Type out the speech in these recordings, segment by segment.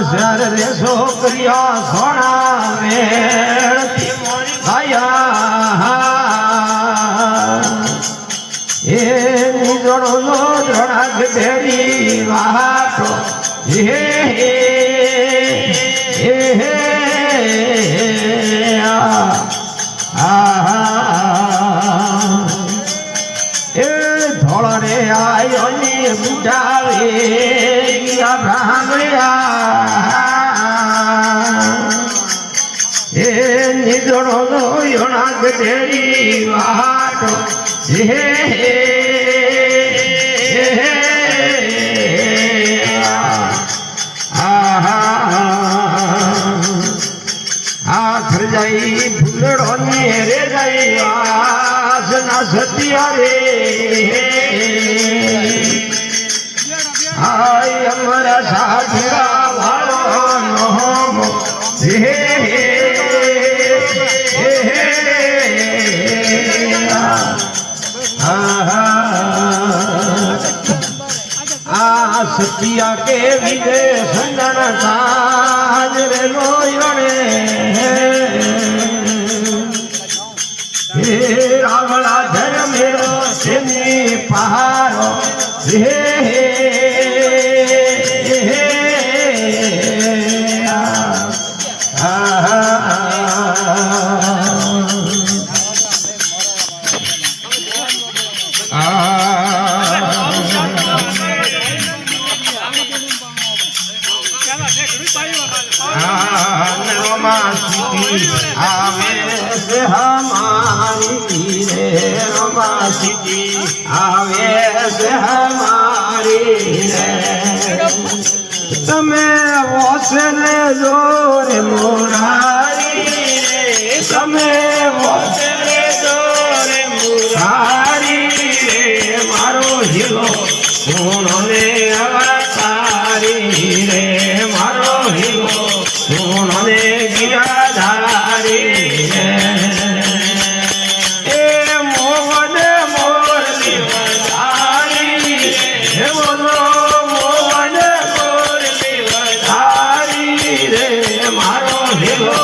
sir રે છોકરીઓ સોના મેળ આયા એ નિજોડો નો ધડાક ભેરી વાટો હે એ ધોળા રે આયો ને બુઢાવે ગયા ભાંગળ્યા એ નિજોડો નો યોણાક ભેરી વાટો આખર જાય ફૂલડો ને રે જાય વાસના સત્યા રે આય અમારા સાધુરા વાળો નો સતિયા કે વિજય સંદન સાજ રે લોયણે હે રાવળા ધર્મેરો સેની પહારો હે आवे हमारी रे रोमासिटी आवे हमारी रे तमे वोसले जोर मुरारी रे तमे वोसले जोर मुरारी रे मारो हिलो सुनने अवतारी रे मारो हिलो सुनने गिराधारी ए मोहन मोरली वधारी रे बोलो मोहन मोरली वधारी रे मारो हिलो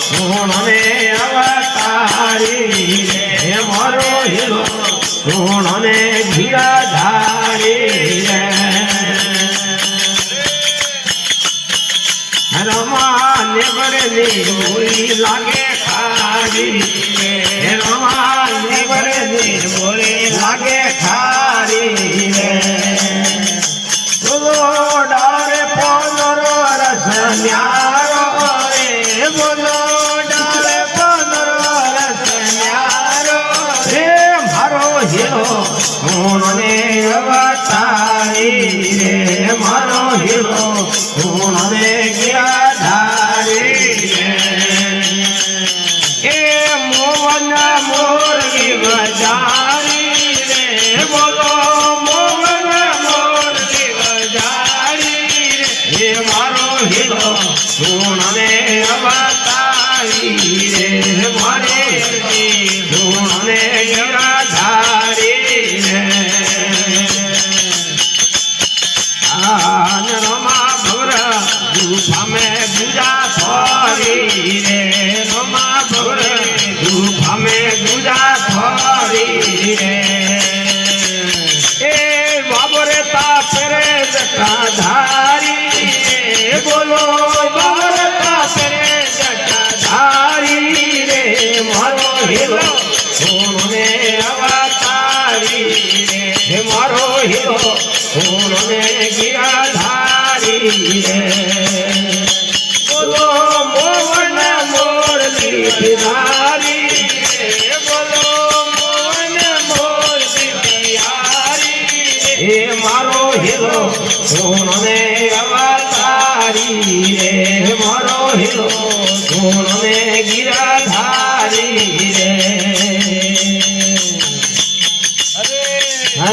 सुनने अवतारी रे मारो हिलो सुनने गिराधारी रे रमाने बड़े बोली लागे खारी रे रमाने बड़े बोली लागे खारी रे बोलो डारे पंदरो रस न्यारो रे बोलो डारे पंदरो रस न्यारो रे मारो हिरो उन्होंने अवतारी रे मारो हिरो उन्होंने गिरा मोहन मोरली वधारी रे बोलो मोहन मोरली वधारी रे मारो हिलो सुनने अवतारी रे मारे सुनने गिराधारी रे रमा भवरा गुफा में गुजा थोरी रे रमा भवरा गुफा में गुजा थोरी रे ए बाबरे तापरे जटाधारी रे बोलो बाबरे तापरे जटाधारी रे मारो हिलो सुनने अवतारी रे मारो हिलो सुनने गिराधारी रे बोलो मोहन मोरली बिहारी रे बोलो मोहन मोरली बिहारी रे मारो हिलो सुनने अवतारी रे मारो हिलो सुनने गिराधारी रे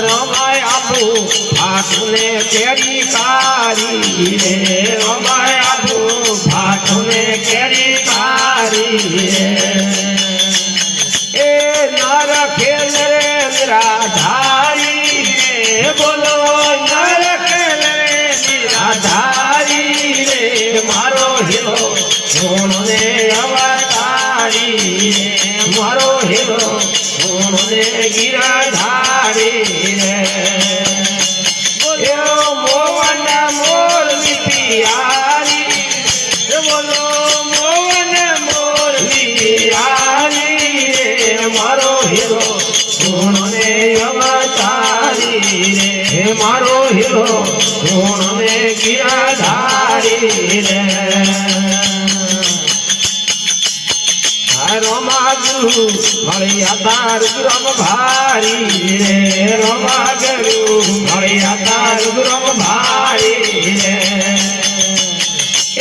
रमाय आपू फाटने केरी कारी रे रमाय आपू फाटने केरी कारी रे ए नर खेल रे निराधारी रे बोलो ગુણ ને અવતારી રે મારો હીરો ગુણ ને ગિરધારી રે એવો મોવન મોરલી પિયારી બોલો મોવન મોરલી પિયારી રે મારો હીરો ગુણ ને અવતારી રે મારો હીરો ગુણ ને ગિરધારી રે રોમા ગુરુ મળ્યા તાર ગુરમ ભારી રે રોમા ગુરુ મળ્યા તાર ગુરમ ભારી રે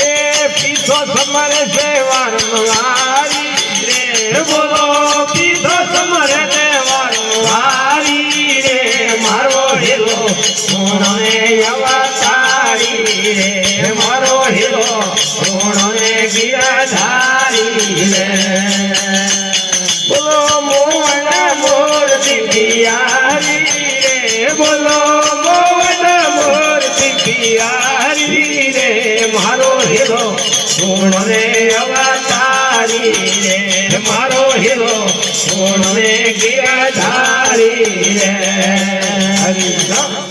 એ પીછો સમરે છે વારંવારી રે બોલો પીછો સમરે છે વારંવારી રે મારો હીરો ગુણ ને અવતારી રે મારો હીરો ગુણ ને ગિરધારી રે બોલો મોવન મોરલી પિયારી રે બોલો મોવન મોરલી પિયારી રે મારો હીરો ગુણ ને અવતારી રે મારો હીરો ગુણ ને ગિરધારી રે હરિ રામ